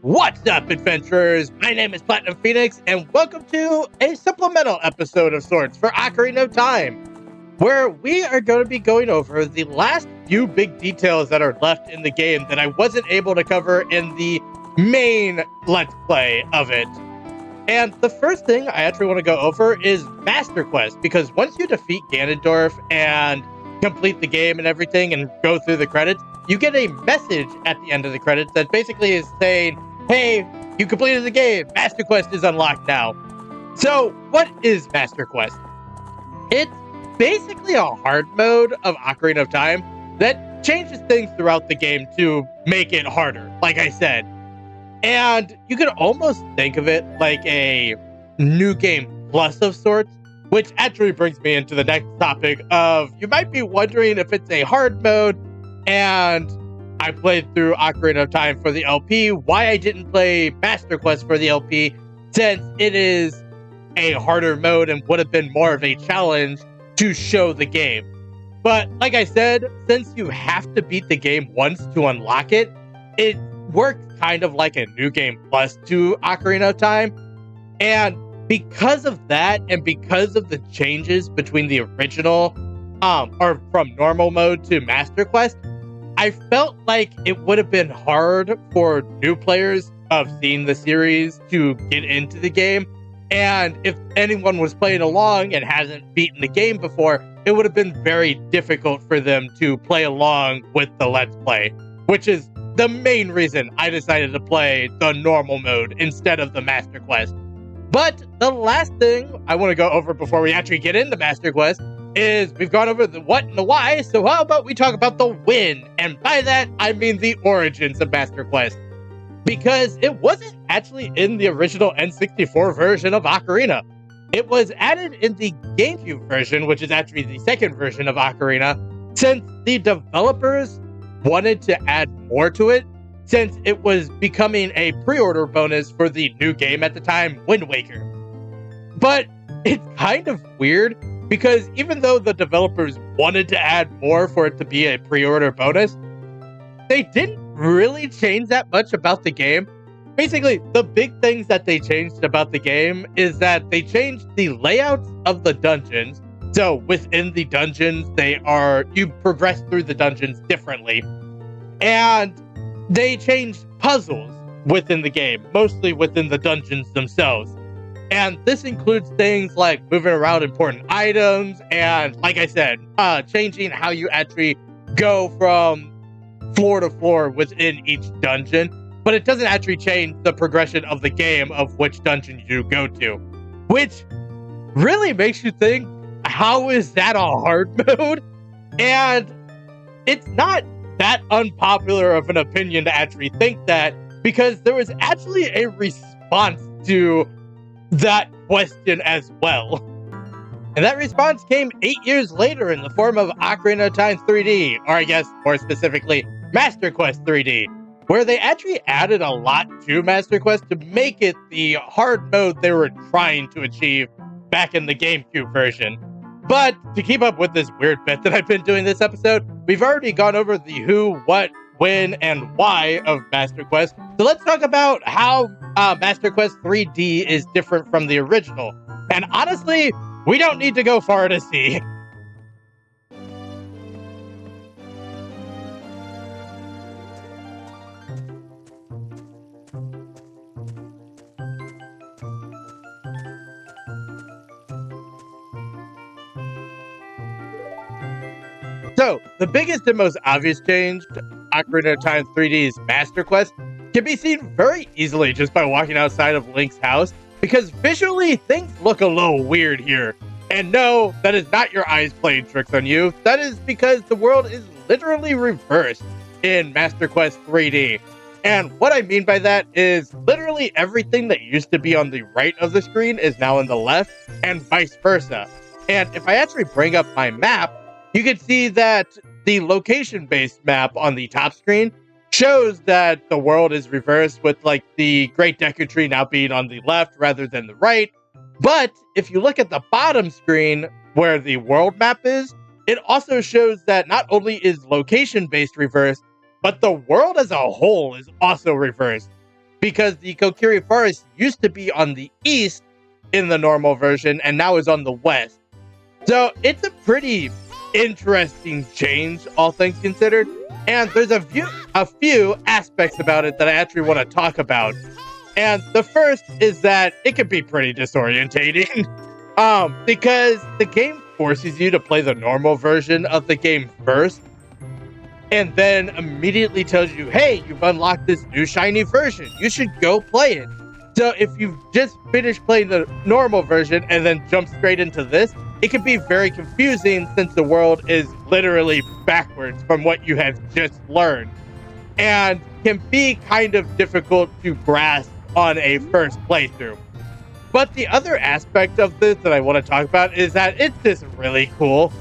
What's up, adventurers? My name is Platinum Phoenix, and welcome to a supplemental episode of sorts for Ocarina of Time, where we are going to be going over the last few big details that are left in the game that I wasn't able to cover in the main Let's Play of it. And the first thing I actually want to go over is Master Quest, because once you defeat Ganondorf and complete the game and everything and go through the credits, you get a message at the end of the credits that basically is saying, hey, you completed the game, Master Quest is unlocked now. So what is Master Quest? It's basically a hard mode of Ocarina of Time that changes things throughout the game to make it harder, like I said. And you could almost think of it like a new game plus of sorts, which actually brings me into the next topic of, you might be wondering if it's a hard mode, and I played through Ocarina of Time for the LP, why I didn't play Master Quest for the LP, since it is a harder mode and would have been more of a challenge to show the game. But like I said, since you have to beat the game once to unlock it, it works kind of like a new game plus to Ocarina of Time. And because of that, and because of the changes between the original, or from normal mode to Master Quest, I felt like it would have been hard for new players of seeing the series to get into the game. And if anyone was playing along and hasn't beaten the game before, it would have been very difficult for them to play along with the Let's Play, which is the main reason I decided to play the normal mode instead of the Master Quest. But the last thing I want to go over before we actually get into Master Quest is we've gone over the what and the why, so how about we talk about the when? And by that, I mean the origins of Master Quest. Because it wasn't actually in the original N64 version of Ocarina. It was added in the GameCube version, which is actually the second version of Ocarina, since the developers wanted to add more to it, since it was becoming a pre-order bonus for the new game at the time, Wind Waker. But it's kind of weird, because even though the developers wanted to add more for it to be a pre-order bonus, they didn't really change that much about the game. Basically, the big things that they changed about the game is that they changed the layouts of the dungeons. So within the dungeons, you progress through the dungeons differently. And they changed puzzles within the game, mostly within the dungeons themselves. And this includes things like moving around important items and, like I said, changing how you actually go from floor to floor within each dungeon. But it doesn't actually change the progression of the game of which dungeon you go to, which really makes you think, how is that a hard mode? And it's not that unpopular of an opinion to actually think that, because there was actually a response to that question as well. And that response came 8 years later in the form of Ocarina of Time 3D, or I guess more specifically, Master Quest 3D, where they actually added a lot to Master Quest to make it the hard mode they were trying to achieve back in the GameCube version. But to keep up with this weird bit that I've been doing this episode, we've already gone over the who, what, when, and why of Master Quest. So let's talk about how Master Quest 3D is different from the original. And honestly, we don't need to go far to see. So, the biggest and most obvious change to Ocarina of Time 3D's Master Quest can be seen very easily just by walking outside of Link's house, because visually things look a little weird here. And no, that is not your eyes playing tricks on you. That is because the world is literally reversed in Master Quest 3D. And what I mean by that is literally everything that used to be on the right of the screen is now on the left, and vice versa. And if I actually bring up my map, you can see that the location-based map on the top screen shows that the world is reversed, with like the Great Deku Tree now being on the left rather than the right. But if you look at the bottom screen where the world map is, it also shows that not only is location-based reversed, but the world as a whole is also reversed. because the Kokiri Forest used to be on the east in the normal version and now is on the west. So it's a pretty interesting change, all things considered. And there's a few aspects about it that I actually want to talk about. And the first is that it can be pretty disorientating. Because the game forces you to play the normal version of the game first, and then immediately tells you, hey, you've unlocked this new shiny version. You should go play it. So if you've just finished playing the normal version and then jump straight into this, it can be very confusing since the world is literally backwards from what you have just learned, and can be kind of difficult to grasp on a first playthrough. But the other aspect of this that I want to talk about is that it's just really cool.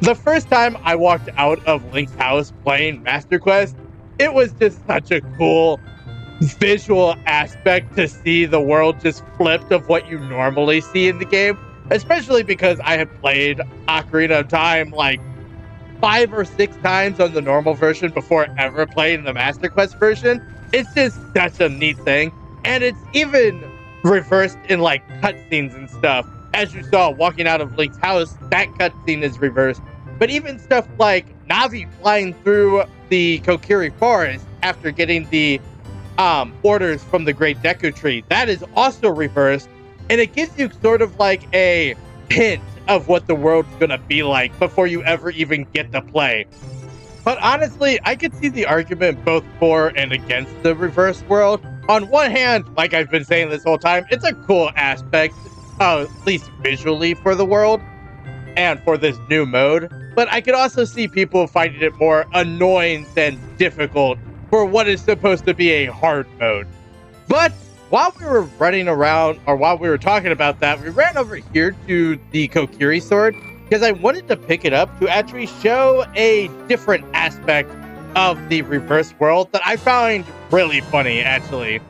The first time I walked out of Link's house playing Master Quest, it was just such a cool visual aspect to see the world just flipped of what you normally see in the game, especially because I had played Ocarina of Time like 5 or 6 times on the normal version before ever playing the Master Quest version. It's just such a neat thing. And it's even reversed in like cutscenes and stuff. As you saw walking out of Link's house, that cutscene is reversed. But even stuff like Navi flying through the Kokiri Forest after getting the orders from the Great Deku Tree, that is also reversed. And it gives you sort of like a hint of what the world's gonna be like before you ever even get to play. But honestly, I could see the argument both for and against the reverse world. On one hand, like I've been saying this whole time, it's a cool aspect, at least visually, for the world and for this new mode. But I could also see people finding it more annoying than difficult for what is supposed to be a hard mode. But while we were running around, or while we were talking about that, we ran over here to the Kokiri Sword because I wanted to pick it up to actually show a different aspect of the reverse world that I found really funny, actually.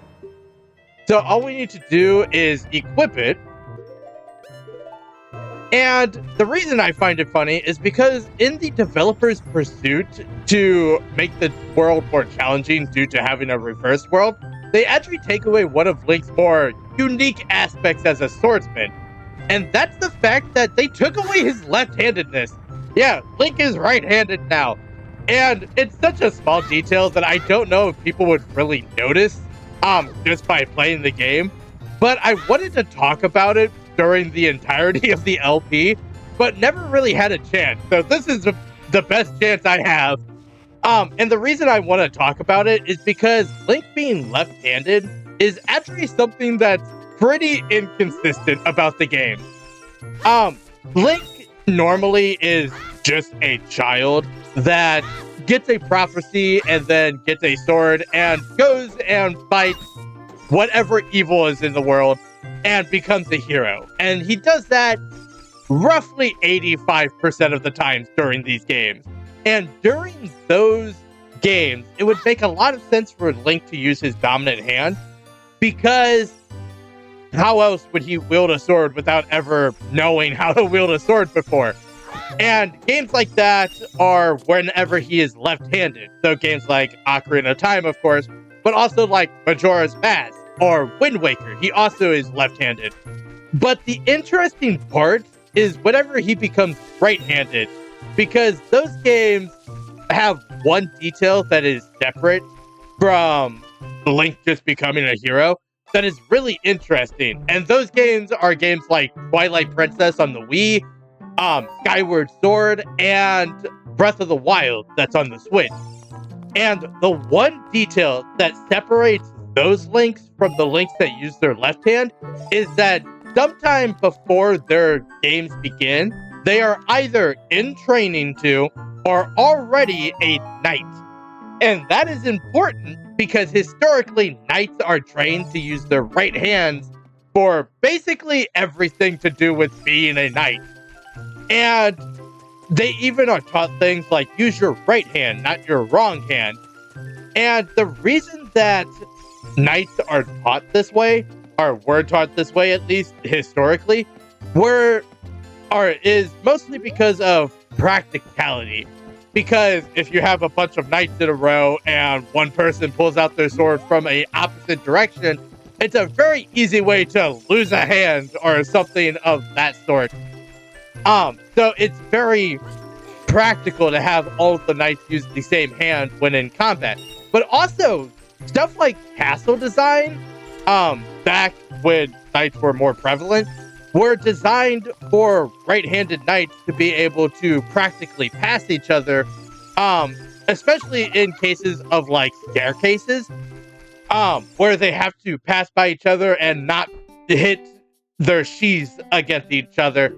So all we need to do is equip it. And the reason I find it funny is because in the developer's pursuit to make the world more challenging due to having a reverse world, they actually take away one of Link's more unique aspects as a swordsman. And that's the fact that they took away his left-handedness. Yeah, Link is right-handed now. And it's such a small detail that I don't know if people would really notice just by playing the game. But I wanted to talk about it during the entirety of the LP, but never really had a chance. So this is the best chance I have. And the reason I want to talk about it is because Link being left-handed is actually something that's pretty inconsistent about the game. Link normally is just a child that gets a prophecy and then gets a sword and goes and fights whatever evil is in the world and becomes a hero. And he does that roughly 85% of the times during these games. And during those games, it would make a lot of sense for Link to use his dominant hand, because how else would he wield a sword without ever knowing how to wield a sword before? And games like that are whenever he is left-handed. So games like Ocarina of Time, of course, but also like Majora's Mask or Wind Waker, he also is left-handed. But the interesting part is whenever he becomes right-handed, because those games have one detail that is separate from Link just becoming a hero that is really interesting. And those games are games like Twilight Princess on the Wii, Skyward Sword, and Breath of the Wild that's on the Switch. And the one detail that separates those Links from the Links that use their left hand is that sometime before their games begin, they are either in training to or already a knight. And that is important because historically, knights are trained to use their right hands for basically everything to do with being a knight. And they even are taught things like use your right hand, not your wrong hand. And the reason that knights are taught this way, or were taught this way at least historically, is mostly because of practicality. because if you have a bunch of knights in a row and one person pulls out their sword from a opposite direction, it's a very easy way to lose a hand or something of that sort. So it's very practical to have all of the knights use the same hand when in combat. But also, stuff like castle design, back when knights were more prevalent, were designed for right-handed knights to be able to practically pass each other, especially in cases of like staircases, where they have to pass by each other and not hit their sheaths against each other.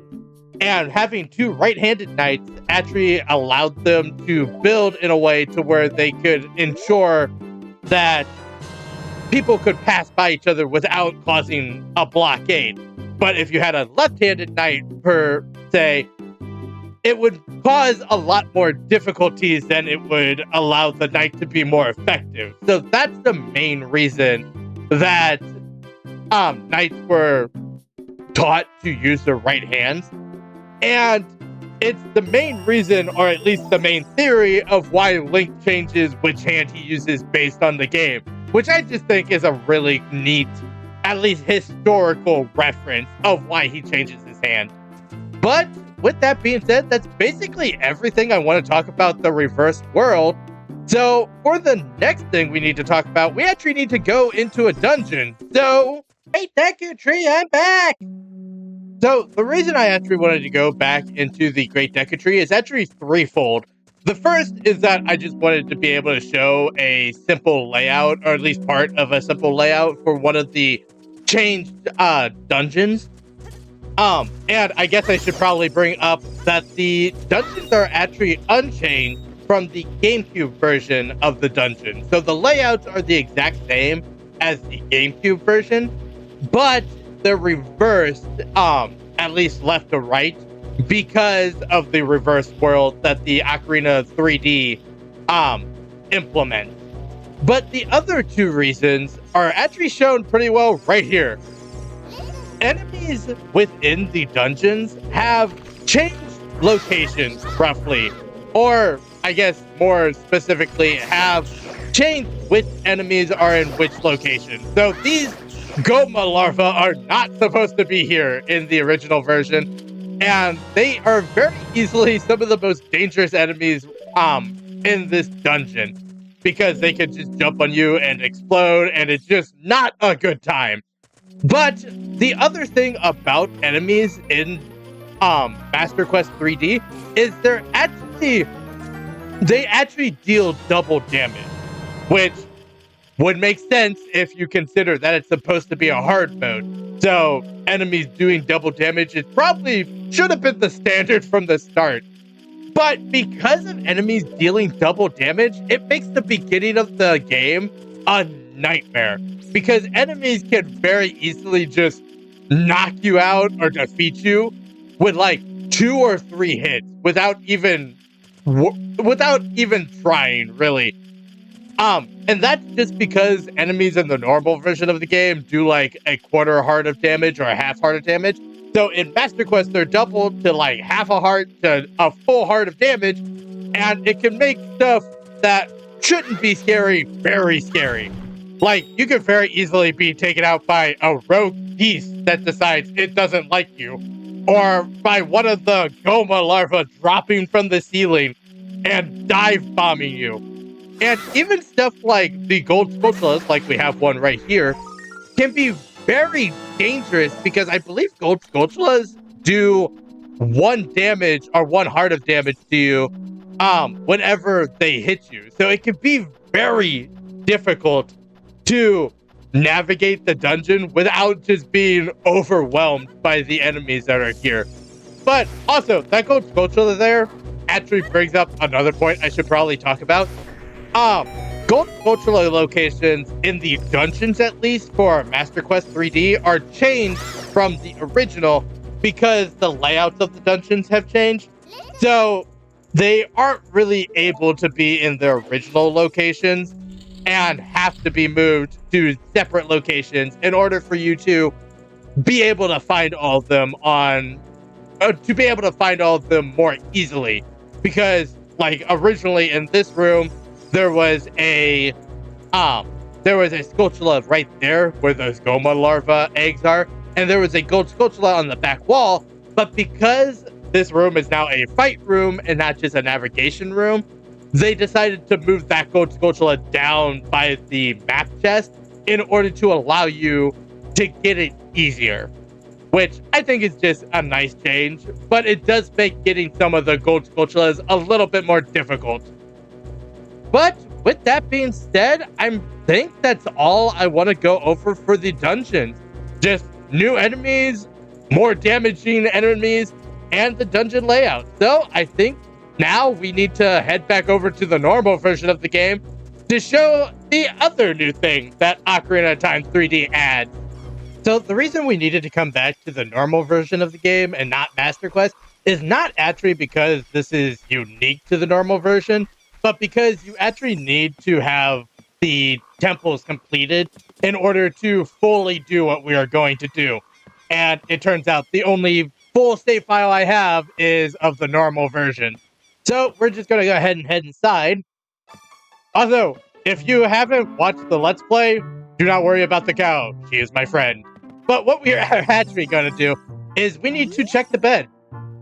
And having two right-handed knights actually allowed them to build in a way to where they could ensure that people could pass by each other without causing a blockade. But if you had a left-handed knight, per se, it would cause a lot more difficulties than it would allow the knight to be more effective. So that's the main reason that knights were taught to use their right hands. And it's the main reason, or at least the main theory, of why Link changes which hand he uses based on the game, which I just think is a really neat, at least historical reference of why he changes his hand. But with that being said, that's basically everything I want to talk about the reverse world. So for the next thing we need to talk about, we actually need to go into a dungeon. So, hey, Deku Tree, I'm back! So the reason I actually wanted to go back into the Great Deku Tree is actually threefold. The first is that I just wanted to be able to show a simple layout, or at least part of a simple layout for one of the changed dungeons. And I guess I should probably bring up that the dungeons are actually unchanged from the GameCube version of the dungeon. So the layouts are the exact same as the GameCube version, but they're reversed, at least left to right, because of the reverse world that the Ocarina 3D implements. But the other two reasons are actually shown pretty well right here. Enemies within the dungeons have changed locations, roughly. Or, I guess more specifically, have changed which enemies are in which location. So these Goma larvae are not supposed to be here in the original version, and they are very easily some of the most dangerous enemies in this dungeon, because they can just jump on you and explode, and it's just not a good time. But the other thing about enemies in Master Quest 3D is they actually deal double damage, which would make sense if you consider that it's supposed to be a hard mode. So enemies doing double damage, it probably should have been the standard from the start. But because of enemies dealing double damage, it makes the beginning of the game a nightmare, because enemies can very easily just knock you out or defeat you with like 2 or 3 hits without even trying, really. And that's just because enemies in the normal version of the game do like a quarter heart of damage or a half heart of damage. So in Master Quest, they're doubled to like half a heart to a full heart of damage, and it can make stuff that shouldn't be scary very scary. Like, you could very easily be taken out by a rogue beast that decides it doesn't like you, or by one of the Goma larvae dropping from the ceiling and dive bombing you. And even stuff like the gold skulltulas, like we have one right here, can be very dangerous, because I believe gold skulltulas do 1 damage or 1 heart of damage to you whenever they hit you. So it can be very difficult to navigate the dungeon without just being overwhelmed by the enemies that are here. But also, that gold skulltula there actually brings up another point I should probably talk about. Gold skulltula locations in the dungeons, at least for Master Quest 3D, are changed from the original because the layouts of the dungeons have changed. So they aren't really able to be in their original locations and have to be moved to separate locations in order for you to be able to find all of them more easily. Because Like originally in this room, there was a Skulltula right there where those Goma larva eggs are, and there was a gold Skulltula on the back wall. But because this room is now a fight room and not just a navigation room, they decided to move that gold Skulltula down by the map chest in order to allow you to get it easier, which I think is just a nice change, but it does make getting some of the gold Skulltulas a little bit more difficult. But with that being said, I think that's all I want to go over for the dungeons. Just new enemies, more damaging enemies, and the dungeon layout. So I think now we need to head back over to the normal version of the game to show the other new thing that Ocarina of Time 3D adds. So the reason we needed to come back to the normal version of the game and not Master Quest is not actually because this is unique to the normal version, but because you actually need to have the temples completed in order to fully do what we are going to do. And it turns out the only full save file I have is of the normal version. So we're just going to go ahead and head inside. Also, if you haven't watched the Let's Play, do not worry about the cow. She is my friend. But what we are actually going to do is we need to check the bed.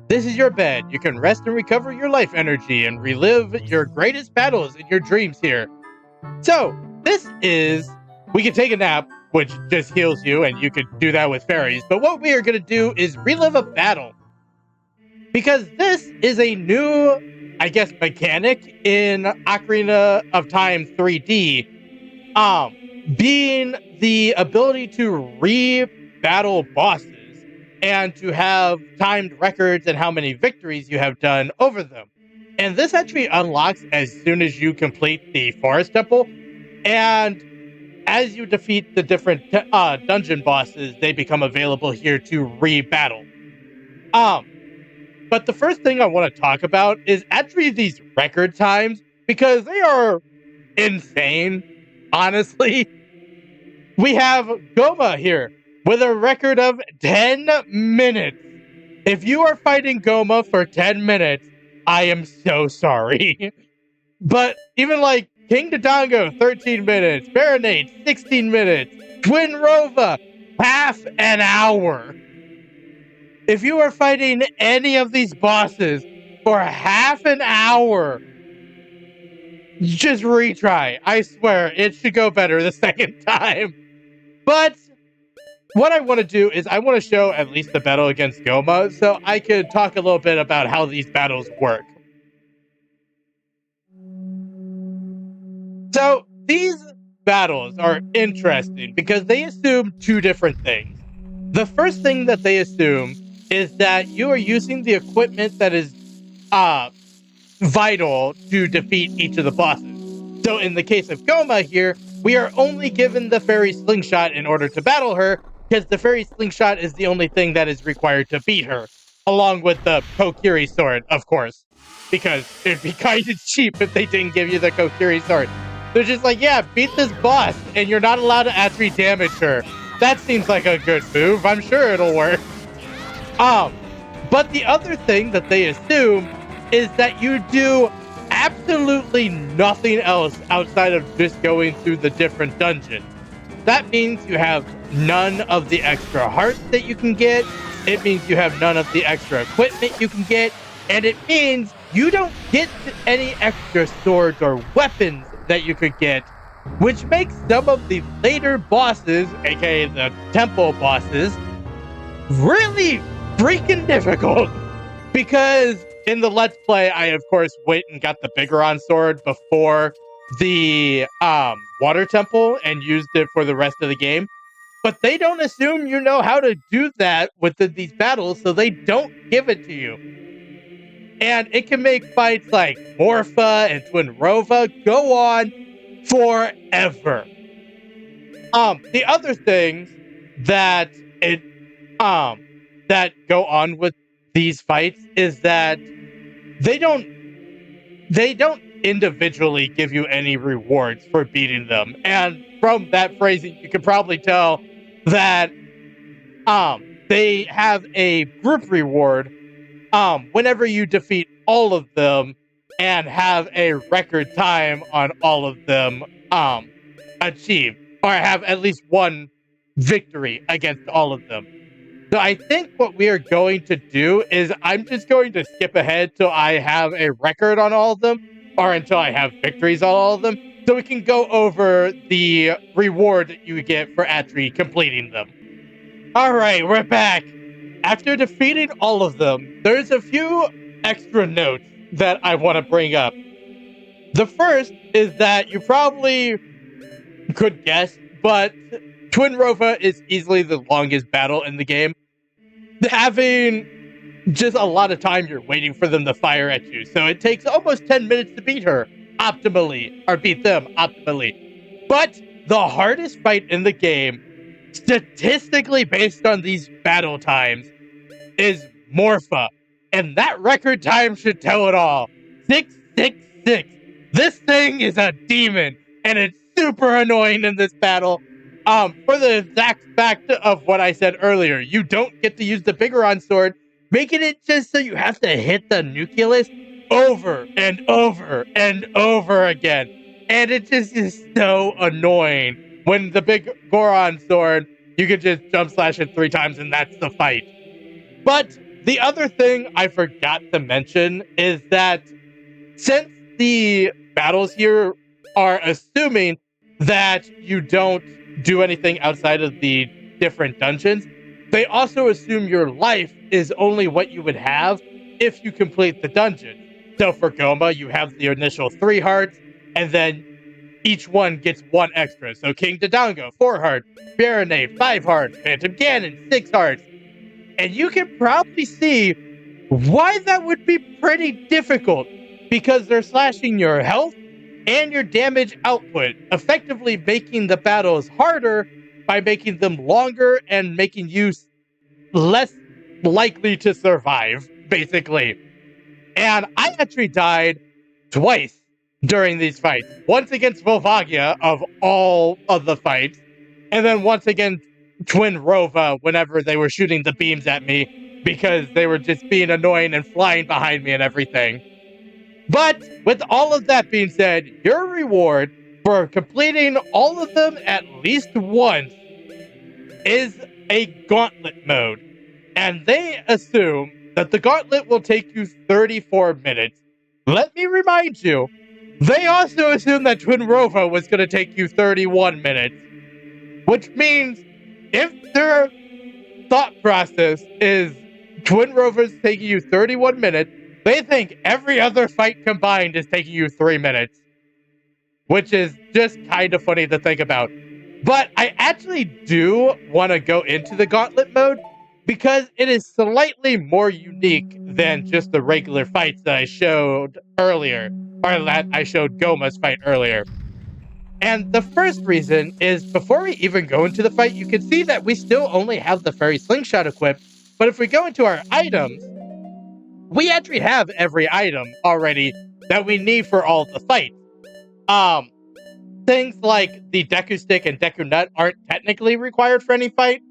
This is your bed. You can rest and recover your life energy and relive your greatest battles in your dreams here. So, we can take a nap, which just heals you, and you could do that with fairies. But what we are going to do is relive a battle. Because this is a new, I guess, mechanic in Ocarina of Time 3D. Being the ability to re-battle bosses and to have timed records and how many victories you have done over them. And this actually unlocks as soon as you complete the Forest Temple. And as you defeat the different dungeon bosses, they become available here to re-battle. But the first thing I want to talk about is actually these record times, because they are insane, honestly. We have Goma here with a record of 10 minutes. If you are fighting Goma for 10 minutes, I am so sorry. But even like King Dodongo, 13 minutes, Baronade, 16 minutes, Twin Rova, half an hour. If you are fighting any of these bosses for half an hour, just retry. I swear, it should go better the second time. But what I want to do is I want to show at least the battle against Goma, so I could talk a little bit about how these battles work. So these battles are interesting because they assume two different things. The first thing that they assume is that you are using the equipment that is vital to defeat each of the bosses. So in the case of Goma here, we are only given the fairy slingshot in order to battle her, because the fairy slingshot is the only thing that is required to beat her, along with the Kokiri sword, of course, because it'd be kind of cheap if they didn't give you the Kokiri sword. They're just like, yeah, beat this boss, and you're not allowed to actually damage her. That seems like a good move. I'm sure it'll work. But the other thing that they assume is that you do absolutely nothing else outside of just going through the different dungeons. That means you have none of the extra hearts that you can get. It means you have none of the extra equipment you can get. And it means you don't get any extra swords or weapons that you could get, which makes some of the later bosses, aka the temple bosses, really freaking difficult. Because in the Let's Play, I of course went and got the Bigoron sword before the water temple and used it for the rest of the game. But they don't assume you know how to do that within these battles, so they don't give it to you. And it can make fights like Morpha and Twin Rova go on forever. The other things that that go on with these fights is that they don't individually give you any rewards for beating them. And from that phrasing, you can probably tell that they have a group reward whenever you defeat all of them and have a record time on all of them achieved, or have at least one victory against all of them. So I think what we are going to do is I'm just going to skip ahead till I have a record on all of them, or until I have victories on all of them, so we can go over the reward that you get for actually completing them. All right, we're back. After defeating all of them, there's a few extra notes that I want to bring up. The first is that you probably could guess, but Twin Rova is easily the longest battle in the game, having just a lot of time you're waiting for them to fire at you. So it takes almost 10 minutes to beat her optimally, or beat them optimally. But the hardest fight in the game, statistically based on these battle times, is Morpha. And that record time should tell it all. 666. This thing is a demon, and it's super annoying in this battle. For the exact fact of what I said earlier, you don't get to use the Bigoron sword, making it just so you have to hit the nucleus over and over and over again. And it just is so annoying. When the big Goron sword, you can just jump slash it 3 times and that's the fight. But the other thing I forgot to mention is that since the battles here are assuming that you don't do anything outside of the different dungeons, they also assume your life is only what you would have if you complete the dungeon. So for Goma, you have the initial 3 hearts, and then each one gets 1 extra. So King Dodongo, 4 hearts, Baronade, 5 hearts, Phantom Ganon, 6 hearts. And you can probably see why that would be pretty difficult, because they're slashing your health and your damage output, effectively making the battles harder by making them longer and making you less likely to survive, basically. And I actually died twice during these fights. Once against Volvagia of all of the fights, and then once against Twin Rova whenever they were shooting the beams at me because they were just being annoying and flying behind me and everything. But with all of that being said, your reward for completing all of them at least once is a gauntlet mode. And they assume that the gauntlet will take you 34 minutes. Let me remind you, they also assume that Twin Rova was going to take you 31 minutes. Which means if their thought process is Twin Rova's taking you 31 minutes, they think every other fight combined is taking you 3 minutes. Which is just kind of funny to think about. But I actually do want to go into the gauntlet mode because it is slightly more unique than just the regular fights that I showed earlier, or that I showed Goma's fight earlier. And the first reason is, before we even go into the fight, you can see that we still only have the fairy slingshot equipped, but if we go into our items, we actually have every item already that we need for all the fights. Things like the Deku Stick and Deku Nut aren't technically required for any fight,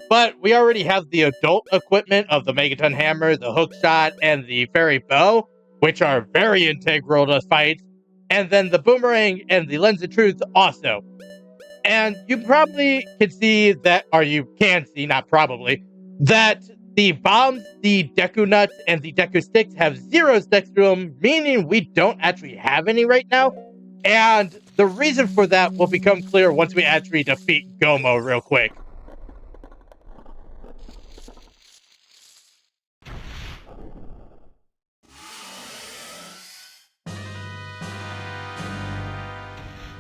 but we already have the adult equipment of the Megaton Hammer, the Hook Shot, and the Fairy Bow, which are very integral to fights, and then the Boomerang and the Lens of Truth also. And you probably can see that, or you can see, not probably, that the bombs, the Deku Nuts, and the Deku Sticks have 0 next to them, meaning we don't actually have any right now. And the reason for that will become clear once we actually defeat Gomo real quick.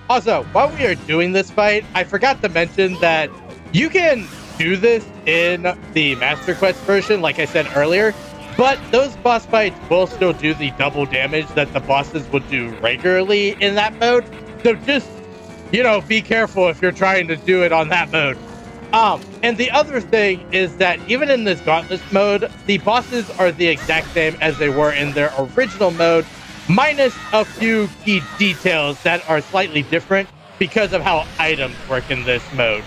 Also, while we are doing this fight, I forgot to mention that you can do this in the Master Quest version, like I said earlier, but those boss fights will still do the double damage that the bosses will do regularly in that mode. So just, be careful if you're trying to do it on that mode. And the other thing is that even in this Gauntlet mode, the bosses are the exact same as they were in their original mode, minus a few key details that are slightly different because of how items work in this mode.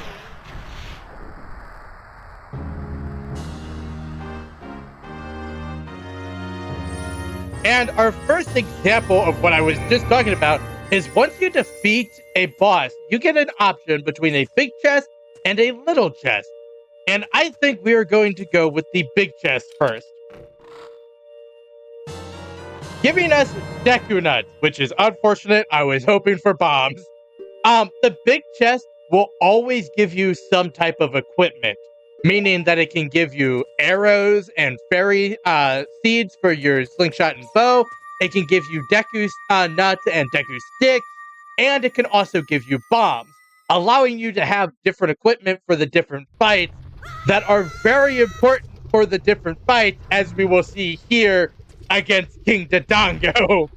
And our first example of what I was just talking about is once you defeat a boss, you get an option between a big chest and a little chest. And I think we are going to go with the big chest first, giving us Deku Nuts, which is unfortunate. I was hoping for bombs. The big chest will always give you some type of equipment, meaning that it can give you arrows and fairy seeds for your slingshot and bow. It can give you Deku nuts and Deku sticks, and it can also give you bombs, allowing you to have different equipment for the different fights that are very important for the different fights, as we will see here against King Dodongo.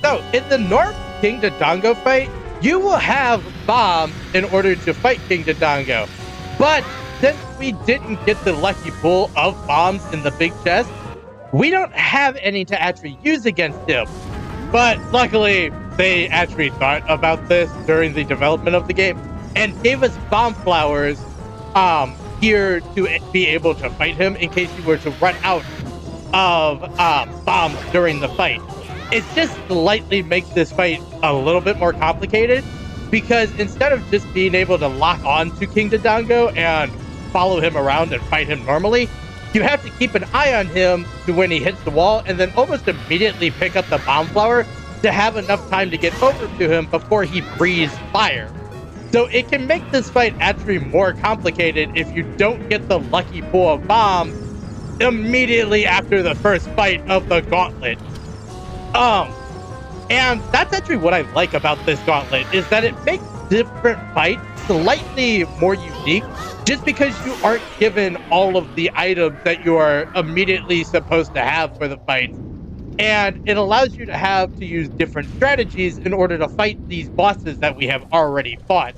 So, in the normal King Dodongo fight, you will have bombs in order to fight King Dodongo. But since we didn't get the lucky pull of bombs in the big chest, we don't have any to actually use against him. But luckily, they actually thought about this during the development of the game and gave us bomb flowers here to be able to fight him in case you were to run out of bombs during the fight. It just slightly makes this fight a little bit more complicated because instead of just being able to lock on to King Dodongo and follow him around and fight him normally, you have to keep an eye on him to when he hits the wall and then almost immediately pick up the bomb flower to have enough time to get over to him before he breathes fire. So it can make this fight actually more complicated if you don't get the lucky pull of bombs immediately after the first fight of the gauntlet. And that's actually what I like about this gauntlet, is that it makes different fights slightly more unique just because you aren't given all of the items that you are immediately supposed to have for the fights. And it allows you to have to use different strategies in order to fight these bosses that we have already fought.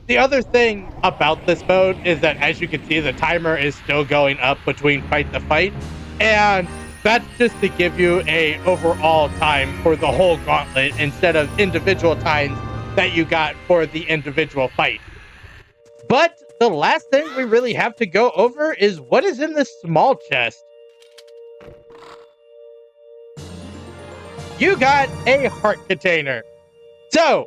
The other thing about this mode is that, as you can see, the timer is still going up between fight to fight. And that's just to give you a overall time for the whole gauntlet instead of individual times that you got for the individual fight. But the last thing we really have to go over is what is in this small chest. You got a heart container. So,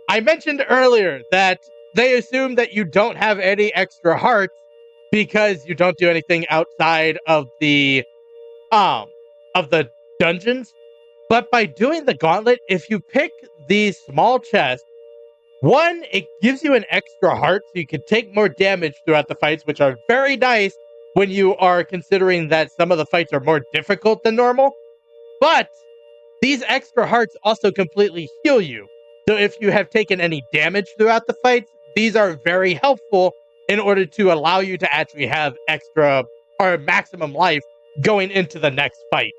I mentioned earlier that they assume that you don't have any extra hearts because you don't do anything outside of the dungeons. But by doing the gauntlet, if you pick these small chests, one, it gives you an extra heart so you can take more damage throughout the fights, which are very nice when you are considering that some of the fights are more difficult than normal. But these extra hearts also completely heal you. So if you have taken any damage throughout the fights, these are very helpful in order to allow you to actually have extra or maximum life going into the next fight.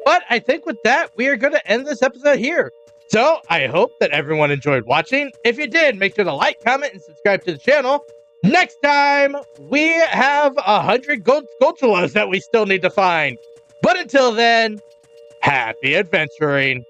But I think with that, we are going to end this episode here. So I hope that everyone enjoyed watching. If you did, make sure to like, comment, and subscribe to the channel. Next time, we have 100 gold Skulltulas that we still need to find. But until then, happy adventuring.